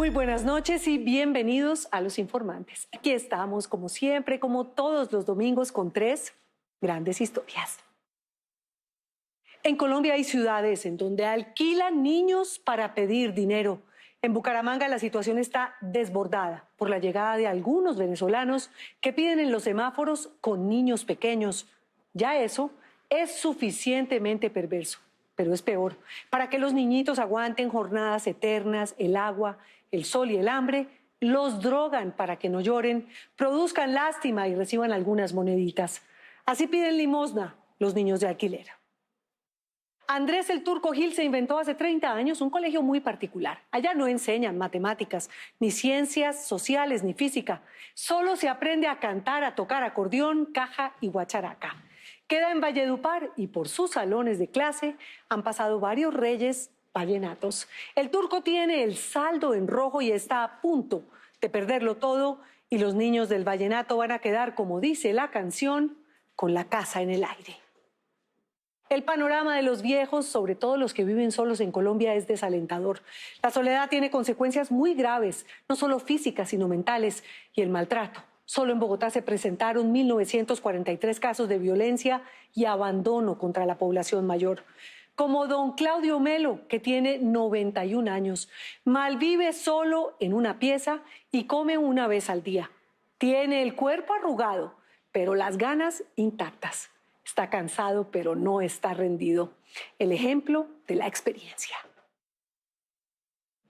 Muy buenas noches y bienvenidos a Los Informantes. Aquí estamos, como siempre, como todos los domingos, con tres grandes historias. En Colombia hay ciudades en donde alquilan niños para pedir dinero. En Bucaramanga la situación está desbordada por la llegada de algunos venezolanos que piden en los semáforos con niños pequeños. Ya eso es suficientemente perverso, pero es peor. Para que los niñitos aguanten jornadas eternas, el agua, el sol y el hambre, los drogan para que no lloren, produzcan lástima y reciban algunas moneditas. Así piden limosna los niños de alquiler. Andrés el Turco Gil se inventó hace 30 años un colegio muy particular. Allá no enseñan matemáticas, ni ciencias sociales, ni física. Solo se aprende a cantar, a tocar acordeón, caja y guacharaca. Queda en Valledupar y por sus salones de clase han pasado varios reyes vallenatos. El Turco tiene el saldo en rojo y está a punto de perderlo todo y los niños del vallenato van a quedar, como dice la canción, con la casa en el aire. El panorama de los viejos, sobre todo los que viven solos en Colombia, es desalentador. La soledad tiene consecuencias muy graves, no solo físicas, sino mentales, y el maltrato. Solo en Bogotá se presentaron 1.943 casos de violencia y abandono contra la población mayor. Como don Claudio Melo, que tiene 91 años, malvive solo en una pieza y come una vez al día. Tiene el cuerpo arrugado, pero las ganas intactas. Está cansado, pero no está rendido. El ejemplo de la experiencia.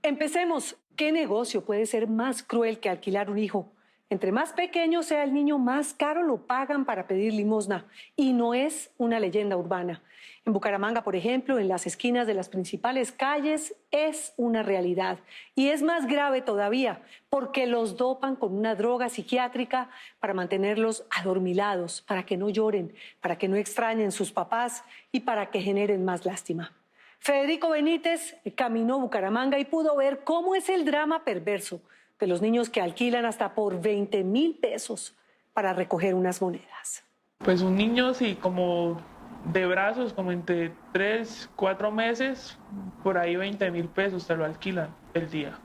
Empecemos. ¿Qué negocio puede ser más cruel que alquilar un hijo? Entre más pequeño sea el niño, más caro lo pagan para pedir limosna. Y no es una leyenda urbana. En Bucaramanga, por ejemplo, en las esquinas de las principales calles, es una realidad. Y es más grave todavía, porque los dopan con una droga psiquiátrica para mantenerlos adormilados, para que no lloren, para que no extrañen sus papás y para que generen más lástima. Federico Benítez caminó Bucaramanga y pudo ver cómo es el drama perverso de los niños que alquilan hasta por 20.000 pesos para recoger unas monedas. Pues un niño, sí, como de brazos, como entre 3, 4 meses, por ahí 20.000 pesos te lo alquilan el día.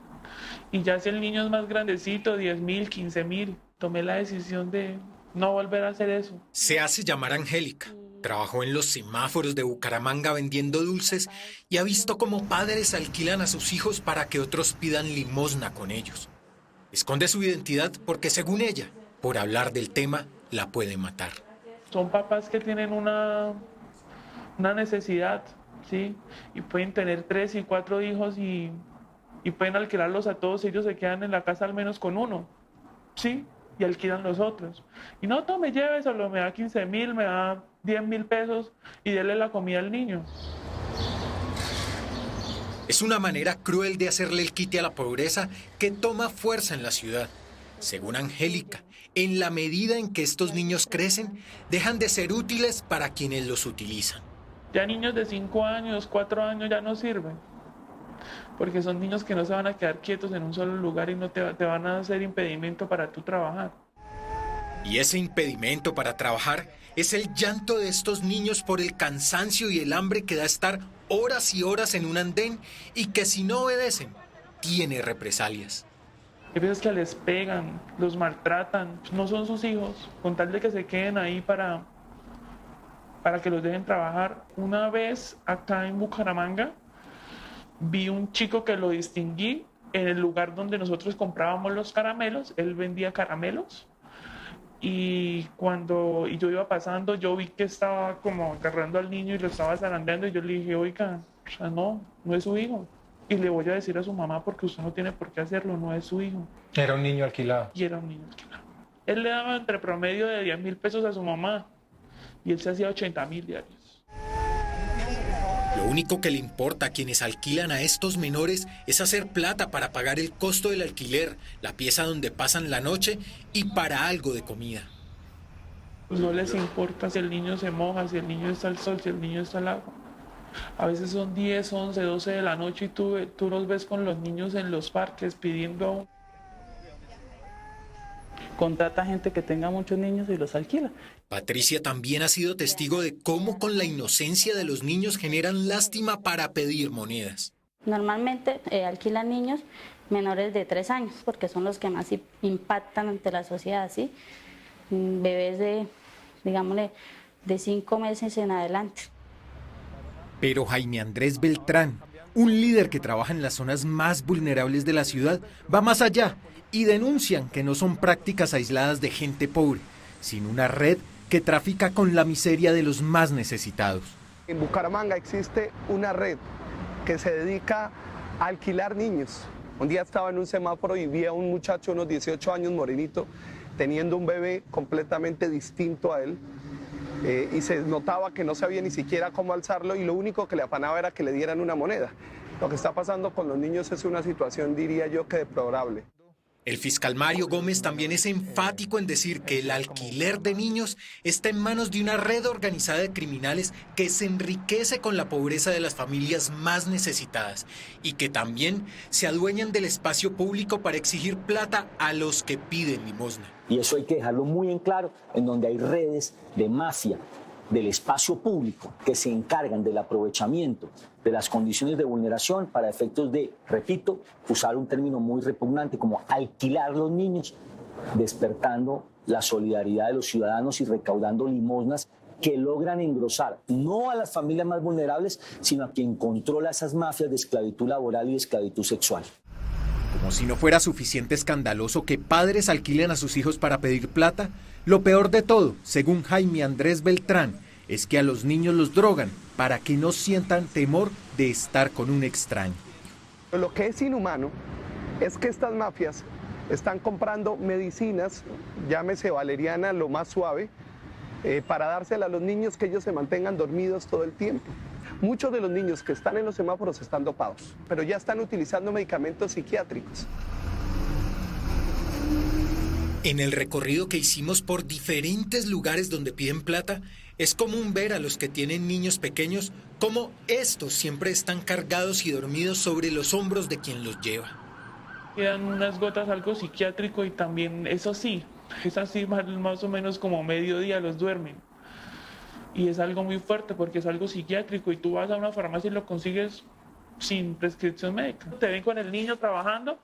Y ya si el niño es más grandecito, 10.000, 15.000, tomé la decisión de no volver a hacer eso. Se hace llamar Angélica. Trabajó en los semáforos de Bucaramanga vendiendo dulces y ha visto cómo padres alquilan a sus hijos para que otros pidan limosna con ellos. Esconde su identidad porque, según ella, por hablar del tema, la puede matar. Son papás que tienen una necesidad, ¿sí? Y pueden tener 3 y 4 hijos y pueden alquilarlos a todos. Ellos se quedan en la casa al menos con uno, ¿sí? Y alquilan los otros. Y no, me lleve, solo me da 15.000, me da 10.000 pesos y déle la comida al niño. Es una manera cruel de hacerle el quite a la pobreza que toma fuerza en la ciudad. Según Angélica, en la medida en que estos niños crecen, dejan de ser útiles para quienes los utilizan. Ya niños de 5 años, 4 años ya no sirven, porque son niños que no se van a quedar quietos en un solo lugar y no te van a hacer impedimento para tú trabajar. Y ese impedimento para trabajar es el llanto de estos niños por el cansancio y el hambre que da estar horas y horas en un andén y que si no obedecen, tiene represalias. Hay veces que les pegan, los maltratan, no son sus hijos, con tal de que se queden ahí para que los dejen trabajar. Una vez acá en Bucaramanga vi un chico que lo distinguí en el lugar donde nosotros comprábamos los caramelos, él vendía caramelos. Y cuando yo iba pasando, yo vi que estaba como agarrando al niño y lo estaba zarandeando y yo le dije, oiga, o sea, no es su hijo. Y le voy a decir a su mamá porque usted no tiene por qué hacerlo, no es su hijo. Era un niño alquilado. Y era un niño alquilado. Él le daba entre promedio de 10.000 pesos a su mamá y él se hacía 80.000 diarios. Lo único que le importa a quienes alquilan a estos menores es hacer plata para pagar el costo del alquiler, la pieza donde pasan la noche y para algo de comida. No les importa si el niño se moja, si el niño está al sol, si el niño está al agua. A veces son 10, 11, 12 de la noche y tú los ves con los niños en los parques pidiendo. Contrata gente que tenga muchos niños y los alquila. Patricia también ha sido testigo de cómo con la inocencia de los niños generan lástima para pedir monedas. Normalmente alquilan niños menores de 3 años, porque son los que más impactan ante la sociedad, ¿sí? Bebés de, digámosle, de 5 meses en adelante. Pero Jaime Andrés Beltrán, un líder que trabaja en las zonas más vulnerables de la ciudad, va más allá y denuncian que no son prácticas aisladas de gente pobre, sino una red que trafica con la miseria de los más necesitados. En Bucaramanga existe una red que se dedica a alquilar niños. Un día estaba en un semáforo y vi a un muchacho, unos 18 años, morenito, teniendo un bebé completamente distinto a él. Y se notaba que no sabía ni siquiera cómo alzarlo y lo único que le afanaba era que le dieran una moneda. Lo que está pasando con los niños es una situación, diría yo, que deplorable. El fiscal Mario Gómez también es enfático en decir que el alquiler de niños está en manos de una red organizada de criminales que se enriquece con la pobreza de las familias más necesitadas y que también se adueñan del espacio público para exigir plata a los que piden limosna. Y eso hay que dejarlo muy en claro, en donde hay redes de mafia del espacio público que se encargan del aprovechamiento de las condiciones de vulneración para efectos de, repito, usar un término muy repugnante como alquilar los niños, despertando la solidaridad de los ciudadanos y recaudando limosnas que logran engrosar no a las familias más vulnerables, sino a quien controla esas mafias de esclavitud laboral y de esclavitud sexual. Como si no fuera suficiente escandaloso que padres alquilen a sus hijos para pedir plata, lo peor de todo, según Jaime Andrés Beltrán, es que a los niños los drogan para que no sientan temor de estar con un extraño. Lo que es inhumano es que estas mafias están comprando medicinas, llámese valeriana, lo más suave, para dársela a los niños, que ellos se mantengan dormidos todo el tiempo. Muchos de los niños que están en los semáforos están dopados, pero ya están utilizando medicamentos psiquiátricos. En el recorrido que hicimos por diferentes lugares donde piden plata, es común ver a los que tienen niños pequeños como estos siempre están cargados y dormidos sobre los hombros de quien los lleva. Quedan unas gotas algo psiquiátrico y también, eso sí, es así más o menos como mediodía los duermen. Y es algo muy fuerte porque es algo psiquiátrico y tú vas a una farmacia y lo consigues sin prescripción médica. Te ven con el niño trabajando,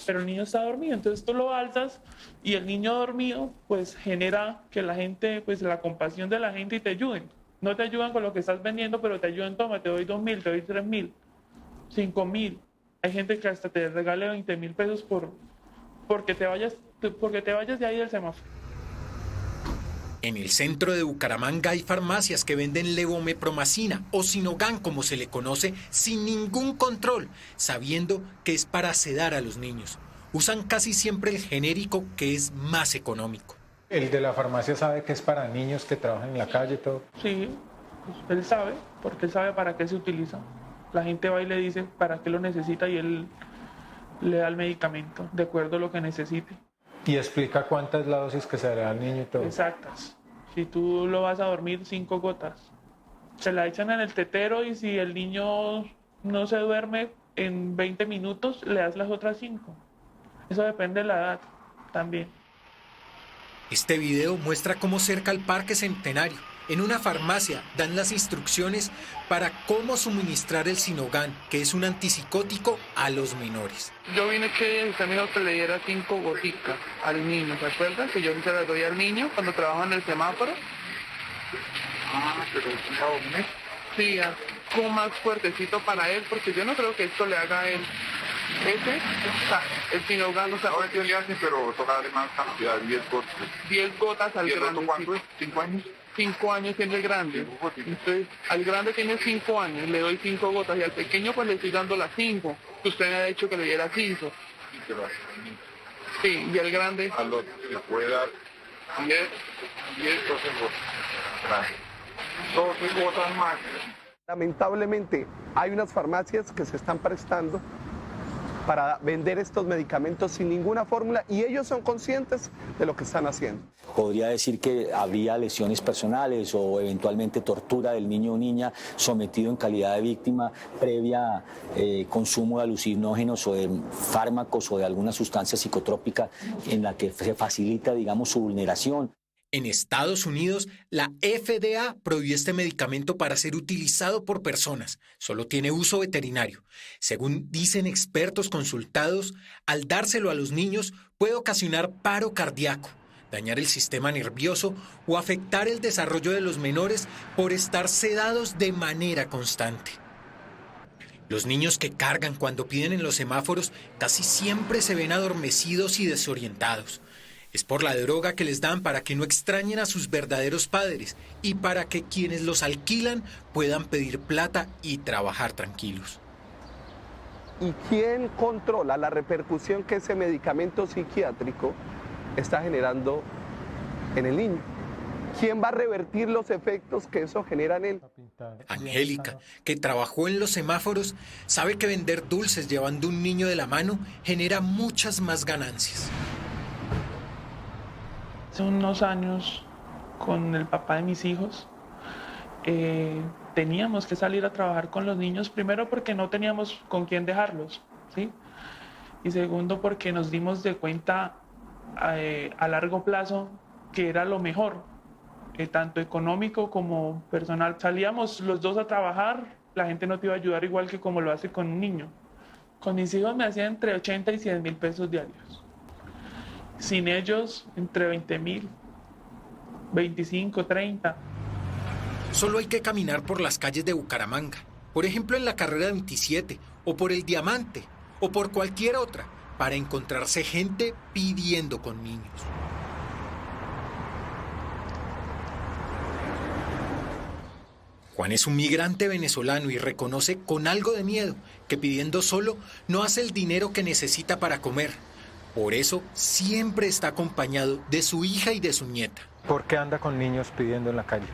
pero el niño está dormido, entonces tú lo alzas y el niño dormido pues genera que la gente, pues la compasión de la gente y te ayuden. No te ayudan con lo que estás vendiendo, pero te ayudan, toma, te doy 2.000, te doy 3.000, 5.000. Hay gente que hasta te regale 20.000 pesos porque te vayas de ahí del semáforo. En el centro de Bucaramanga hay farmacias que venden levomepromacina o Sinogan, como se le conoce, sin ningún control, sabiendo que es para sedar a los niños. Usan casi siempre el genérico, que es más económico. ¿El de la farmacia sabe que es para niños que trabajan en la calle y todo? Sí, pues él sabe, porque él sabe para qué se utiliza. La gente va y le dice para qué lo necesita y él le da el medicamento de acuerdo a lo que necesite. Y explica cuánta es la dosis que se le da al niño y todo. Exactas. Si tú lo vas a dormir, 5 gotas. Se la echan en el tetero y si el niño no se duerme en 20 minutos, le das las otras 5. Eso depende de la edad también. Este video muestra cómo cerca al Parque Centenario, en una farmacia, dan las instrucciones para cómo suministrar el Sinogan, que es un antipsicótico, a los menores. Yo vine que usted me dijo que le diera 5 goticas al niño, ¿se acuerda? Que yo se las doy al niño cuando trabaja en el semáforo. Ah, pero ¿no? Sí, algo más fuertecito para él, porque yo no creo que esto le haga a él. El Sinogan, o sea, no entiendo, pero toca darle más cantidad, 10 gotas. 10 gotas al grande. ¿Cuánto es? ¿5 años? 5 años tiene el grande. Entonces, al grande tiene 5 años, le doy 5 gotas y al pequeño pues le estoy dando las 5. Usted me ha dicho que le diera 5. Sí, y al grande. Al otro le puede dar 10, 12 gotas. Gracias. 12 gotas más. Lamentablemente hay unas farmacias que se están prestando para vender estos medicamentos sin ninguna fórmula y ellos son conscientes de lo que están haciendo. Podría decir que habría lesiones personales o eventualmente tortura del niño o niña sometido en calidad de víctima previa consumo de alucinógenos o de fármacos o de alguna sustancia psicotrópica en la que se facilita, digamos, su vulneración. En Estados Unidos, la FDA prohibió este medicamento para ser utilizado por personas. Solo tiene uso veterinario. Según dicen expertos consultados, al dárselo a los niños puede ocasionar paro cardíaco, dañar el sistema nervioso o afectar el desarrollo de los menores por estar sedados de manera constante. Los niños que cargan cuando piden en los semáforos casi siempre se ven adormecidos y desorientados. Es por la droga que les dan para que no extrañen a sus verdaderos padres y para que quienes los alquilan puedan pedir plata y trabajar tranquilos. ¿Y quién controla la repercusión que ese medicamento psiquiátrico está generando en el niño? ¿Quién va a revertir los efectos que eso genera en él? Angélica, que trabajó en los semáforos, sabe que vender dulces llevando un niño de la mano genera muchas más ganancias. Hace unos años, con el papá de mis hijos, teníamos que salir a trabajar con los niños, primero porque no teníamos con quién dejarlos, ¿sí? Y segundo porque nos dimos de cuenta a largo plazo que era lo mejor, tanto económico como personal. Salíamos los dos a trabajar, la gente no te iba a ayudar igual que como lo hace con un niño. Con mis hijos me hacía entre 80 y 100 mil pesos diarios. Sin ellos, entre 20.000, 25, 30. Solo hay que caminar por las calles de Bucaramanga, por ejemplo en la carrera 27, o por el Diamante, o por cualquier otra, para encontrarse gente pidiendo con niños. Juan es un migrante venezolano y reconoce con algo de miedo que pidiendo solo no hace el dinero que necesita para comer. Por eso siempre está acompañado de su hija y de su nieta. ¿Por qué anda con niños pidiendo en la calle?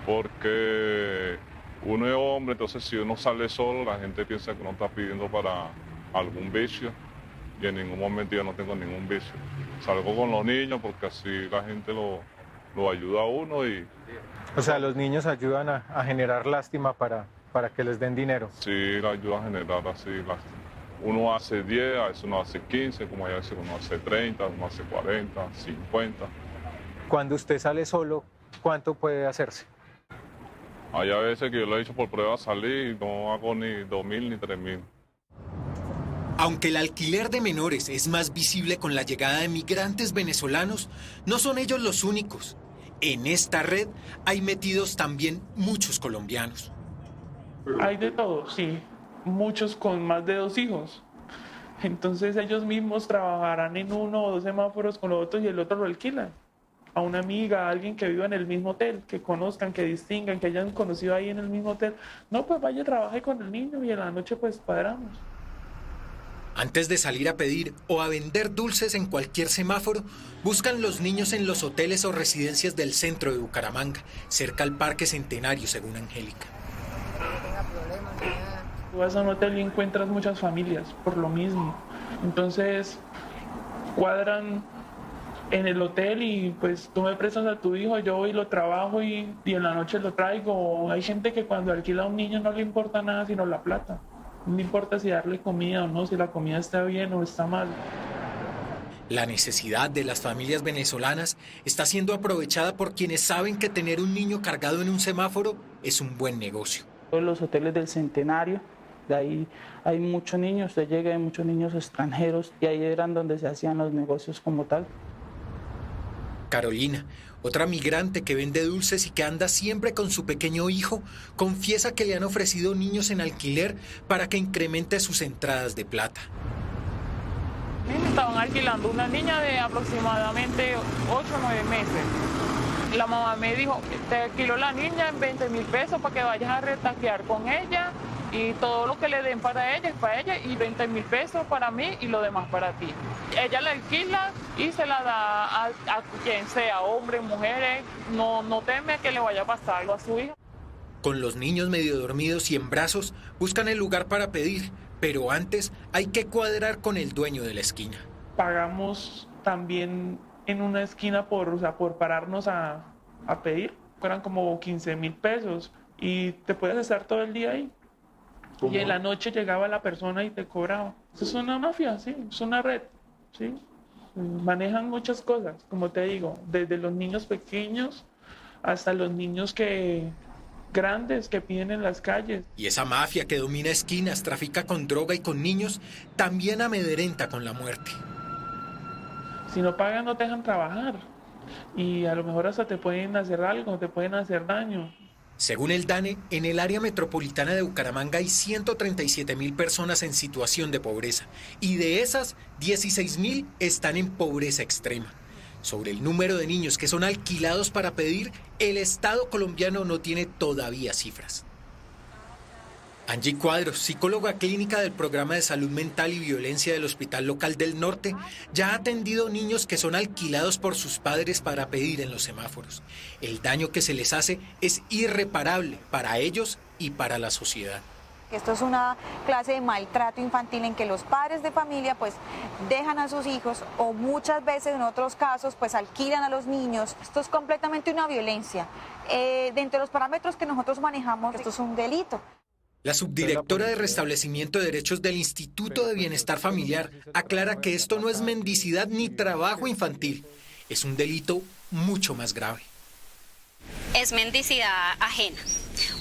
Porque uno es hombre, entonces si uno sale solo, la gente piensa que uno está pidiendo para algún vicio y en ningún momento yo no tengo ningún vicio. Salgo con los niños porque así la gente lo ayuda a uno y... O sea, los niños ayudan a generar lástima para que les den dinero. Sí, la ayuda a generar así lástima. Uno hace 10, a veces uno hace 15, como ya veces uno hace 30, uno hace 40, 50. Cuando usted sale solo, ¿cuánto puede hacerse? Hay a veces que yo lo he hecho por prueba salir y no hago ni 2.000 ni 3.000. Aunque el alquiler de menores es más visible con la llegada de migrantes venezolanos, no son ellos los únicos. En esta red hay metidos también muchos colombianos. Hay de todo, sí. Muchos con más de 2 hijos. Entonces ellos mismos trabajarán en 1 o 2 semáforos con los otros y el otro lo alquilan. A una amiga, a alguien que viva en el mismo hotel, que conozcan, que distingan, que hayan conocido ahí en el mismo hotel. No, pues vaya, trabaje con el niño y en la noche pues cuadramos. Antes de salir a pedir o a vender dulces en cualquier semáforo, buscan los niños en los hoteles o residencias del centro de Bucaramanga, cerca al Parque Centenario, según Angélica. Tú vas a un hotel y encuentras muchas familias por lo mismo. Entonces cuadran en el hotel y pues tú me prestas a tu hijo, yo voy y lo trabajo y en la noche lo traigo. Hay gente que cuando alquila a un niño no le importa nada sino la plata. No le importa si darle comida o no, si la comida está bien o está mal. La necesidad de las familias venezolanas está siendo aprovechada por quienes saben que tener un niño cargado en un semáforo es un buen negocio. Todos los hoteles del Centenario, de ahí hay muchos niños, usted llega, hay muchos niños extranjeros y ahí eran donde se hacían los negocios como tal. Carolina, otra migrante que vende dulces y que anda siempre con su pequeño hijo, confiesa que le han ofrecido niños en alquiler para que incremente sus entradas de plata. Me estaban alquilando una niña de aproximadamente 8 o 9 meses. La mamá me dijo, te alquilo la niña en 20.000 pesos para que vayas a retaquear con ella y todo lo que le den para ella es para ella y 20.000 pesos para mí y lo demás para ti. Ella la alquila y se la da a quien sea, hombres, mujeres, no teme que le vaya a pasar algo a su hija. Con los niños medio dormidos y en brazos, buscan el lugar para pedir, pero antes hay que cuadrar con el dueño de la esquina. Pagamos también en una esquina por pararnos a pedir. Eran como 15.000 pesos y te puedes estar todo el día ahí. ¿Cómo? Y en la noche llegaba la persona y te cobraba. Eso es una mafia, sí, es una red, sí. Manejan muchas cosas, como te digo, desde los niños pequeños hasta los niños grandes que piden en las calles. Y esa mafia que domina esquinas, trafica con droga y con niños, también amedrenta con la muerte. Si no pagan, no te dejan trabajar. Y a lo mejor hasta te pueden hacer algo, te pueden hacer daño. Según el DANE, en el área metropolitana de Bucaramanga hay 137.000 personas en situación de pobreza. Y de esas, 16.000 están en pobreza extrema. Sobre el número de niños que son alquilados para pedir, el Estado colombiano no tiene todavía cifras. Angie Cuadros, psicóloga clínica del Programa de Salud Mental y Violencia del Hospital Local del Norte, ya ha atendido niños que son alquilados por sus padres para pedir en los semáforos. El daño que se les hace es irreparable para ellos y para la sociedad. Esto es una clase de maltrato infantil en que los padres de familia pues dejan a sus hijos o muchas veces en otros casos pues alquilan a los niños. Esto es completamente una violencia. Dentro de los parámetros que nosotros manejamos, esto es un delito. La subdirectora de Restablecimiento de Derechos del Instituto de Bienestar Familiar aclara que esto no es mendicidad ni trabajo infantil, es un delito mucho más grave. Es mendicidad ajena.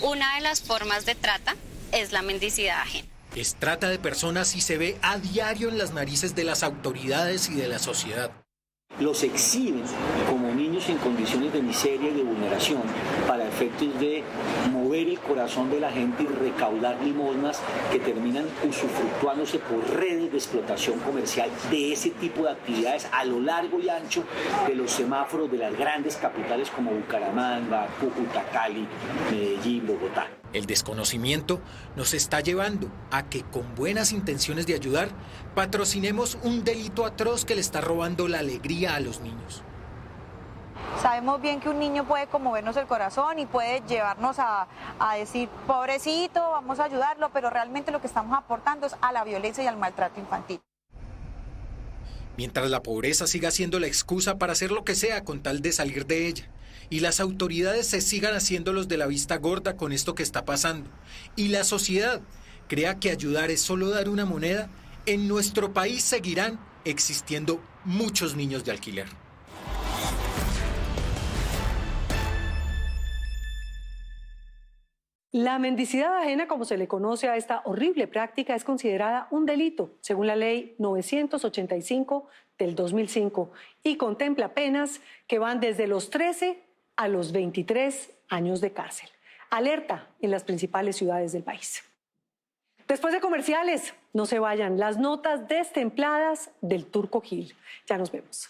Una de las formas de trata es la mendicidad ajena. Es trata de personas y se ve a diario en las narices de las autoridades y de la sociedad. Los exhiben como niños en condiciones de miseria y de vulneración para efectos de mover el corazón de la gente y recaudar limosnas que terminan usufructuándose por redes de explotación comercial de ese tipo de actividades a lo largo y ancho de los semáforos de las grandes capitales como Bucaramanga, Cúcuta, Cali, Medellín, Bogotá. El desconocimiento nos está llevando a que con buenas intenciones de ayudar, patrocinemos un delito atroz que le está robando la alegría a los niños. Sabemos bien que un niño puede conmovernos el corazón y puede llevarnos a decir, pobrecito, vamos a ayudarlo, pero realmente lo que estamos aportando es a la violencia y al maltrato infantil. Mientras la pobreza siga siendo la excusa para hacer lo que sea con tal de salir de ella, y las autoridades se sigan haciendo los de la vista gorda con esto que está pasando, y la sociedad crea que ayudar es solo dar una moneda, en nuestro país seguirán existiendo muchos niños de alquiler. La mendicidad ajena, como se le conoce a esta horrible práctica, es considerada un delito, según la Ley 985 del 2005, y contempla penas que van desde los 13 a los 23 años de cárcel. Alerta en las principales ciudades del país. Después de comerciales, no se vayan, las notas destempladas del Turco Gil. Ya nos vemos.